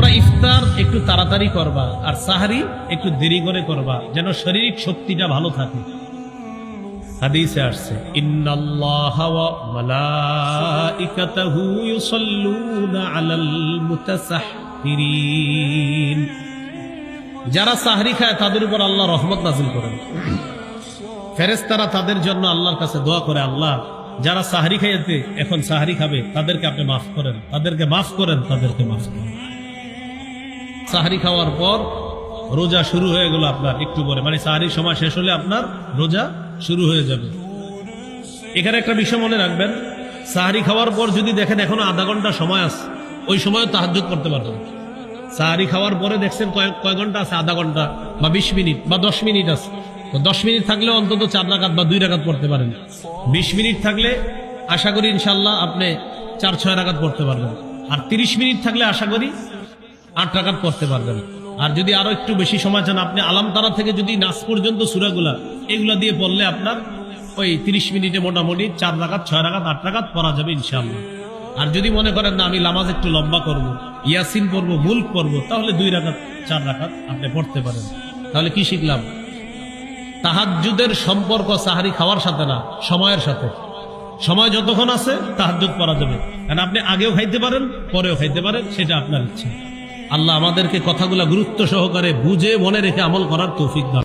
তোমরা ইফতার একটু তাড়াতাড়ি করবা আর সাহারি একটু দেরি করে করবা, যেন শারীরিক শক্তিটা ভালো থাকে। হাদিসে আসছে, ইন্নাল্লাহা ওয়া মালাইকাতাহু ইউসাল্লুনা আলাল মুতাসাহহিরিন। যারা সাহরি খায় তাদের উপর আল্লাহ রহমত নাযিল করেন। ফেরেশতারা তাদের জন্য আল্লাহর কাছে দোয়া করে, আল্লাহ যারা সাহরি খাইতে এখন সাহরি খাবে তাদেরকে আপনি মাফ করেন, তাদেরকে মাফ করেন, তাদেরকে মাফ করেন। সাহরি খাওয়ার পর রোজা শুরু হয়ে গেল আপনার একটু পরে, মানে সাহরির সময় শেষ হলে আপনার রোজা শুরু হয়ে যাবে। এখানে একটা বিষয় মনে রাখবেন, সাহরি খাওয়ার পর যদি দেখেন এখনো আধা ঘন্টা সময় আছে, ওই সময় তাহাজ্জুদ করতে পারবেন। সাহরি খাওয়ার পরে দেখছেন কয় ঘন্টা আছে, আধা ঘন্টা বা 20 মিনিট বা 10 মিনিট আছে, তো 10 মিনিট থাকলে অন্তত 4 রাকাত বা 2 রাকাত পড়তে পারেন। 20 মিনিট থাকলে আশা করি ইনশাল্লাহ আপনি 4-6 রাকাত পড়তে পারবেন। আর 30 মিনিট থাকলে আশা করি 8 রাকাত পড়তে পারবেন। আর যদি আরো একটু বেশি সময় চান, আপনি আলাম তারা থেকে যদি নাস পর্যন্ত সূরাগুলা এগুলা দিয়ে পড়লে আপনার ওই 30 মিনিটে মোটামুটি 4 রাকাত, 6 রাকাত, 8 রাকাত পড়া যাবে ইনশাআল্লাহ। আর যদি মনে করেন না আমি নামাজ একটু লম্বা করব, ইয়াসিন পড়বো, মুলক পড়বো, তাহলে 2 রাকাত 4 রাকাত আপনি পড়তে পারেন। তাহলে কি শিখলাম? তাহাজ্জুদের সম্পর্ক সাহারি খাওয়ার সাথে না, সময়ের সাথে। সময় যতক্ষণ আছে তাহাজ্জুদ পড়া যাবে, কারণ আপনি আগেও খাইতে পারেন, পরেও খাইতে পারেন, সেটা আপনার ইচ্ছা। আল্লাহ আমাদেরকে কথাগুলা গুরুত্ব সহকারে বুঝে মনে রেখে আমল করার তৌফিক দান।